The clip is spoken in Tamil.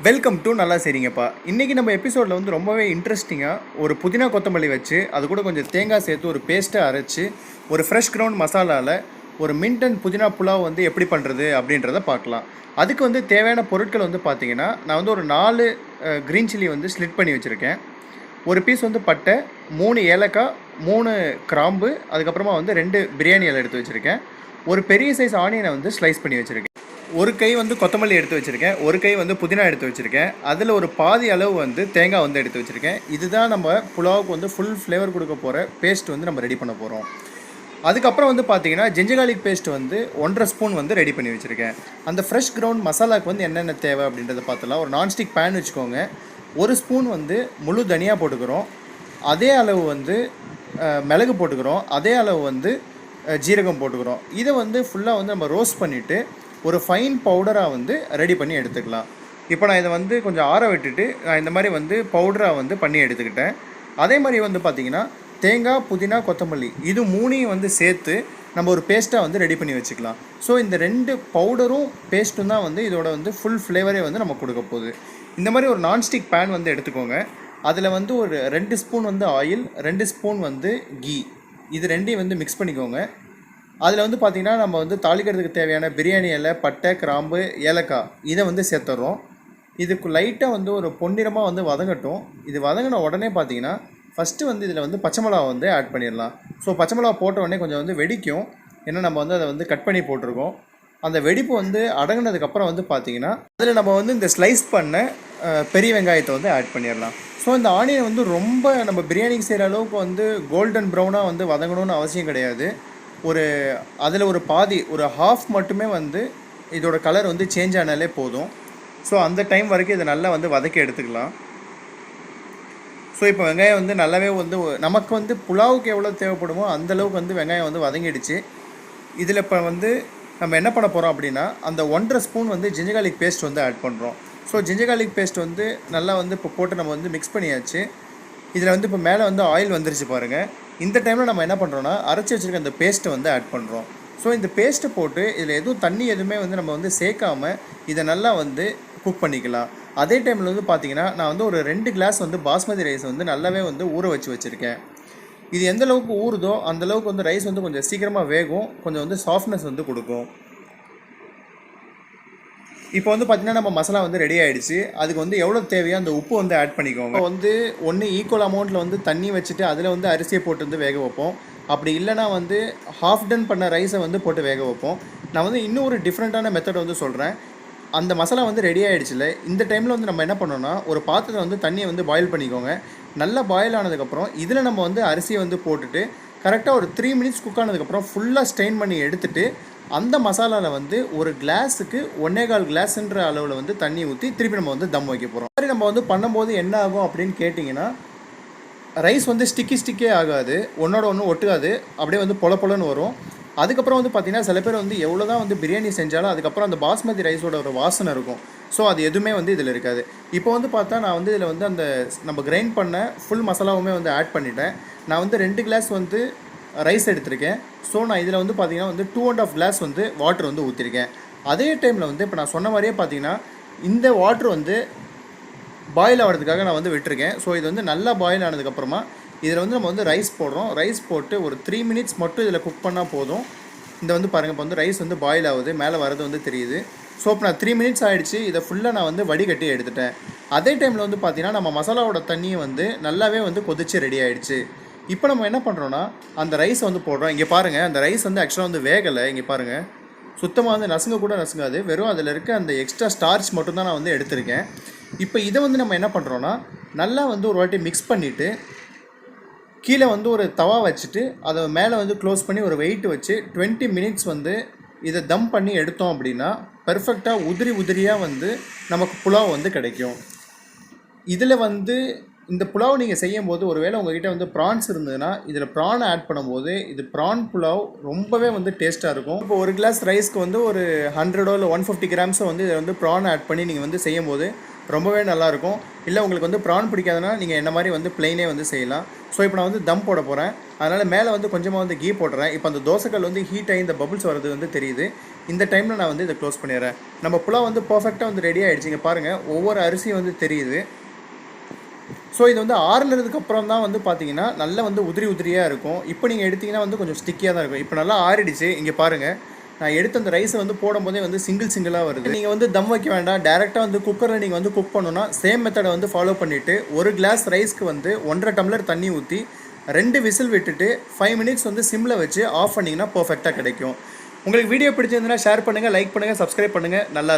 வெல்கம் டு நல்லா சரிங்கப்பா. இன்றைக்கி நம்ம எபிசோடில் வந்து ரொம்பவே இன்ட்ரெஸ்டிங்காக ஒரு புதினா கொத்தமல்லி வச்சு அது கூட கொஞ்சம் தேங்காய் சேர்த்து ஒரு பேஸ்ட்டை அரைச்சி ஒரு ஃப்ரெஷ் கிரவுண்ட் மசாலாவில் ஒரு மின்ட் அண்ட் புதினா புலாவ் வந்து எப்படி பண்ணுறது அப்படின்றத பார்க்கலாம். அதுக்கு வந்து தேவையான பொருட்கள் வந்து பார்த்திங்கன்னா, நான் வந்து ஒரு 4 க்ரீன் சில்லி வந்து ஸ்லிட் பண்ணி வச்சுருக்கேன். ஒரு பீஸ் வந்து பட்டை, 3 ஏலக்காய், 3 கிராம்பு, அதுக்கப்புறமா வந்து 2 பிரியாணி இலை எடுத்து வச்சுருக்கேன். ஒரு பெரிய சைஸ் ஆனியனை வந்து ஸ்லைஸ் பண்ணி வச்சுருக்கேன். ஒரு கை வந்து கொத்தமல்லி எடுத்து வச்சுருக்கேன், ஒரு கை வந்து புதினா எடுத்து வச்சுருக்கேன். அதில் ஒரு பாதி அளவு வந்து தேங்காய் வந்து எடுத்து வச்சுருக்கேன். இதுதான் நம்ம புலாவுக்கு வந்து ஃபுல் ஃப்ளேவர் கொடுக்க போகிற பேஸ்ட் வந்து நம்ம ரெடி பண்ண போகிறோம். அதுக்கப்புறம் வந்து பார்த்தீங்கன்னா ஜிஞ்சர் கார்லிக் பேஸ்ட் வந்து 1.5 ஸ்பூன் வந்து ரெடி பண்ணி வச்சுருக்கேன். அந்த ஃப்ரெஷ் கிரவுண்ட் மசாலாவுக்கு வந்து என்னென்ன தேவை அப்படின்றத பார்த்துலாம். ஒரு நான்ஸ்டிக் பேன் வச்சுக்கோங்க. 1 ஸ்பூன் வந்து முழு தனியாக போட்டுக்கிறோம். அதே அளவு வந்து மிளகு போட்டுக்கிறோம். அதே அளவு வந்து ஜீரகம் போட்டுக்கிறோம். இதை வந்து ஃபுல்லாக வந்து நம்ம ரோஸ்ட் பண்ணிவிட்டு ஒரு ஃபைன் பவுடராக வந்து ரெடி பண்ணி எடுத்துக்கலாம். இப்போ நான் இதை வந்து கொஞ்சம் ஆற விட்டுட்டு நான் இந்த மாதிரி வந்து பவுடராக வந்து பண்ணி எடுத்துக்கிட்டேன். அதே மாதிரி வந்து பார்த்திங்கன்னா தேங்காய், புதினா, கொத்தமல்லி இது 3ஐயும் வந்து சேர்த்து நம்ம ஒரு பேஸ்ட்டாக வந்து ரெடி பண்ணி வச்சுக்கலாம். ஸோ இந்த 2 பவுடரும் பேஸ்ட்டும் தான் வந்து இதோட வந்து ஃபுல் ஃப்ளேவரே வந்து நம்ம கொடுக்க போகுது. இந்த மாதிரி ஒரு நான்ஸ்டிக் பேன் வந்து எடுத்துக்கோங்க. அதில் வந்து ஒரு 2 ஸ்பூன் வந்து ஆயில், 2 ஸ்பூன் வந்து கீ, இது 2ஐயும் வந்து மிக்ஸ் பண்ணிக்கோங்க. அதில் வந்து பார்த்திங்கன்னா நம்ம வந்து தாளிக்கிறதுக்கு தேவையான பிரியாணி இலை, பட்டை, கிராம்பு, ஏலக்காய் இதை வந்து சேர்த்துட்றோம். இதுக்கு லைட்டாக வந்து ஒரு பொன்னிறமாக வந்து வதங்கட்டும். இது வதங்கின உடனே பார்த்திங்கன்னா ஃபஸ்ட்டு வந்து இதில் வந்து பச்சை மிளகா வந்து ஆட் பண்ணிடலாம். ஸோ பச்சை மிளகா போட்ட உடனே கொஞ்சம் வந்து வெடிக்கும். ஏன்னா நம்ம வந்து அதை வந்து கட் பண்ணி போட்டிருக்கோம். அந்த வெடிப்பு வந்து அடங்கினதுக்கப்புறம் வந்து பார்த்திங்கன்னா அதில் நம்ம வந்து இந்த ஸ்லைஸ் பண்ண பெரிய வெங்காயத்தை வந்து ஆட் பண்ணிடலாம். ஸோ இந்த ஆனியன் வந்து ரொம்ப நம்ம பிரியாணிக்கு செய்கிற அளவுக்கு வந்து கோல்டன் ப்ரௌனாக வந்து வதங்கணும்னு அவசியம் கிடையாது. அதில் ஒரு பாதி, ஒரு ஹாஃப் மட்டுமே வந்து இதோட கலர் வந்து சேஞ்ச் ஆனாலே போதும். ஸோ அந்த டைம் வரைக்கும் இதை நல்லா வந்து வதக்கி எடுத்துக்கலாம். ஸோ இப்போ வெங்காயம் வந்து நல்லாவே வந்து நமக்கு வந்து புலாவுக்கு எவ்வளோ தேவைப்படுமோ அந்தளவுக்கு வந்து வெங்காயம் வந்து வதங்கிடுச்சு. இதில் இப்போ வந்து நம்ம என்ன பண்ண போகிறோம் அப்படின்னா அந்த 1.5 ஸ்பூன் வந்து ஜிஞ்சர் கார்லிக் பேஸ்ட் வந்து ஆட் பண்ணுறோம். ஸோ ஜிஞ்சர் கார்லிக் பேஸ்ட் வந்து நல்லா வந்து இப்போ போட்டு நம்ம வந்து மிக்ஸ் பண்ணியாச்சு. இதில் வந்து இப்போ மேலே வந்து ஆயில் வந்துருச்சு பாருங்கள். இந்த டைமில் நம்ம என்ன பண்ணுறோன்னா அரைச்சி வச்சுருக்க அந்த பேஸ்ட்டை வந்து ஆட் பண்ணுறோம். ஸோ இந்த பேஸ்ட்டை போட்டு இதில் எதுவும் தண்ணி எதுவுமே வந்து நம்ம வந்து சேர்க்காமல் இதை நல்லா வந்து குக் பண்ணிக்கலாம். அதே டைமில் வந்து பார்த்திங்கன்னா நான் வந்து ஒரு 2 கிளாஸ் வந்து பாஸ்மதி ரைஸ் வந்து நல்லாவே வந்து ஊற வச்சுருக்கேன். இது எந்த அளவுக்கு ஊறுதோ அந்தளவுக்கு வந்து ரைஸ் வந்து கொஞ்சம் சீக்கிரமாக வேகும், கொஞ்சம் வந்து சாஃப்ட்னஸ் வந்து கொடுக்கும். இப்போ வந்து பார்த்திங்கன்னா நம்ம மசாலா வந்து ரெடி ஆகிடுச்சு. அதுக்கு வந்து எவ்வளோ தேவையோ அந்த உப்பு வந்து ஆட் பண்ணிக்கோங்க. வந்து ஒன்று ஈக்குவல் அமௌண்ட்டில் வந்து தண்ணி வச்சுட்டு அதில் வந்து அரிசியை போட்டு வந்து வேக வைப்போம். அப்படி இல்லைனா வந்து ஹாஃப் டன் பண்ண ரைஸை வந்து போட்டு வேக வைப்போம். நான் வந்து இன்னும் ஒரு டிஃப்ரெண்ட்டான மெத்தட் வந்து சொல்கிறேன். அந்த மசாலா வந்து ரெடி ஆகிடுச்சுல, இந்த டைமில் வந்து நம்ம என்ன பண்ணோன்னா ஒரு பாத்திரத்தில் வந்து தண்ணியை வந்து பாயில் பண்ணிக்கோங்க. நல்லா பாயில் ஆனதுக்கப்புறம் இதில் நம்ம வந்து அரிசியை வந்து போட்டுட்டு கரெக்டாக ஒரு 3 மினிட்ஸ் குக் ஆனதுக்கப்புறம் ஃபுல்லாக ஸ்ட்ரெயின் பண்ணி எடுத்துகிட்டு அந்த மசாலாவில் வந்து ஒரு கிளாஸுக்கு 1.25 கிளாஸ்ன்ற அளவில் வந்து தண்ணி ஊற்றி திருப்பி நம்ம வந்து தம் வைக்க போகிறோம். மாதிரி நம்ம வந்து பண்ணும்போது என்ன ஆகும் அப்படின்னு கேட்டிங்கன்னா ரைஸ் வந்து ஸ்டிக்கே ஆகாது, ஒன்றோட ஒன்று ஒட்டுக்காது, அப்படியே வந்து பொலன்னு வரும். அதுக்கப்புறம் வந்து பார்த்திங்கன்னா சில பேர் வந்து எவ்வளோ தான் வந்து பிரியாணி செஞ்சாலும் அதுக்கப்புறம் அந்த பாஸ்மதி ரைஸோட ஒரு வாசனை இருக்கும். ஸோ அது எதுவுமே வந்து இதில் இருக்காது. இப்போ வந்து பார்த்தா நான் வந்து இதில் வந்து அந்த நம்ம கிரைண்ட் பண்ண ஃபுல் மசாலாவுமே வந்து ஆட் பண்ணிட்டேன். நான் வந்து 2 கிளாஸ் வந்து ரைஸ் எடுத்திருக்கேன். ஸோ நான் இதில் வந்து பார்த்திங்கன்னா வந்து 2.5 கிளாஸ் வந்து வாட்டர் வந்து ஊற்றிருக்கேன். அதே டைமில் வந்து இப்போ நான் சொன்ன மாதிரியே பார்த்திங்கன்னா இந்த வாட்ரு வந்து பாயில் ஆகிறதுக்காக நான் வந்து விட்டுருக்கேன். ஸோ இது வந்து நல்லா பாயில் ஆனதுக்கப்புறமா இதில் வந்து நம்ம வந்து ரைஸ் போடுறோம். ரைஸ் போட்டு ஒரு 3 மினிட்ஸ் மட்டும் இதில் குக் பண்ணால் போதும். இந்த வந்து பாருங்கள், இப்போ வந்து ரைஸ் வந்து பாயில் ஆகுது, மேலே வரது வந்து தெரியுது. ஸோ இப்போ நான் 3 மினிட்ஸ் ஆகிடுச்சு. இதை ஃபுல்லாக நான் வந்து வடிகட்டி எடுத்துட்டேன். அதே டைமில் வந்து பார்த்திங்கன்னா நம்ம மசாலாவோட தண்ணியை வந்து நல்லாவே வந்து கொதிச்சு ரெடி ஆகிடுச்சு. இப்போ நம்ம என்ன பண்ணுறோன்னா அந்த ரைஸை வந்து போடுறோம். இங்கே பாருங்கள், அந்த ரைஸ் வந்து ஆக்சுவலாக வந்து வேகலை. இங்கே பாருங்கள், சுத்தமாக வந்து நசுங்காது. வெறும் அதில் இருக்க அந்த எக்ஸ்ட்ரா ஸ்டார்ச் மட்டும்தான் நான் வந்து எடுத்திருக்கேன். இப்போ இதை வந்து நம்ம என்ன பண்ணுறோன்னா நல்லா வந்து ஒரு வாட்டி மிக்ஸ் பண்ணிவிட்டு கீழே வந்து ஒரு தவா வச்சுட்டு அதை மேலே வந்து க்ளோஸ் பண்ணி ஒரு வெயிட் வச்சு 20 மினிட்ஸ் வந்து இதை தம் பண்ணி எடுத்தோம் அப்படின்னா பெர்ஃபெக்டாக உதிரியாக வந்து நமக்கு புலாவ் வந்து கிடைக்கும். இதில் வந்து இந்த புலாவ் நீங்கள் செய்யும் போது ஒருவேளை உங்கள்கிட்ட வந்து ப்ரான்ஸ் இருந்ததுன்னா இதில் ப்ரான் ஆட் பண்ணும்போது இது ப்ரான் புலாவ் ரொம்பவே வந்து டேஸ்ட்டாக இருக்கும். இப்போ ஒரு கிளாஸ் ரைஸ்க்கு வந்து ஒரு 100 இல்லை 150 கிராம்ஸை வந்து இதில் வந்து ப்ரான் ஆட் பண்ணி நீங்கள் வந்து செய்யும் போது ரொம்பவே நல்லாயிருக்கும். இல்லை உங்களுக்கு வந்து ப்ரான் பிடிக்காதுன்னா நீங்கள் என்ன மாதிரி வந்து ப்ளைனே வந்து செய்யலாம். ஸோ இப்போ நான் வந்து தம் போட போகிறேன். அதனால் மேலே வந்து கொஞ்சமாக வந்து கீ போட்டுறேன். இப்போ அந்த தோசைக்கல் வந்து ஹீட் ஆகி இந்த பபுள்ஸ் வரது வந்து தெரியுது. இந்த டைமில் நான் வந்து இதை க்ளோஸ் பண்ணிடுறேன். நம்ம புலாவ் வந்து பர்ஃபெக்டாக வந்து ரெடி ஆகிடுச்சிங்க பாருங்கள். ஒவ்வொரு அரிசியும் வந்து தெரியுது. ஸோ இது வந்து ஆறுனதுக்கப்புறம் தான் வந்து பார்த்தீங்கன்னா நல்லா வந்து உதிரியாக இருக்கும். இப்போ நீங்கள் எடுத்திங்கன்னா வந்து கொஞ்சம் ஸ்டிக்கியாக தான் இருக்கும். இப்போ நல்லா ஆறிடுச்சு. இங்கே பாருங்கள், நான் எடுத்த அந்த ரைஸை வந்து போடும்போதே வந்து சிங்கிளாக வருது. நீங்கள் வந்து தம் வைக்க வேண்டாம், டேரெக்டாக வந்து குக்கரில் நீங்கள் வந்து குக் பண்ணணும்னா சேம் மெத்தடை வந்து ஃபாலோ பண்ணிவிட்டு ஒரு கிளாஸ் ரைஸ்க்கு வந்து 1.5 டம்ளர் தண்ணி ஊற்றி 2 விசில் விட்டுட்டு 5 மினிட்ஸ் வந்து சிம்மில் வச்சு ஆஃப் பண்ணிங்கன்னா பர்ஃபெக்டாக கிடைக்கும். உங்களுக்கு வீடியோ பிடிச்சிருந்ததுன்னா ஷேர் பண்ணுங்கள், லைக் பண்ணுங்கள், சப்ஸ்கிரைப் பண்ணுங்கள். நல்லா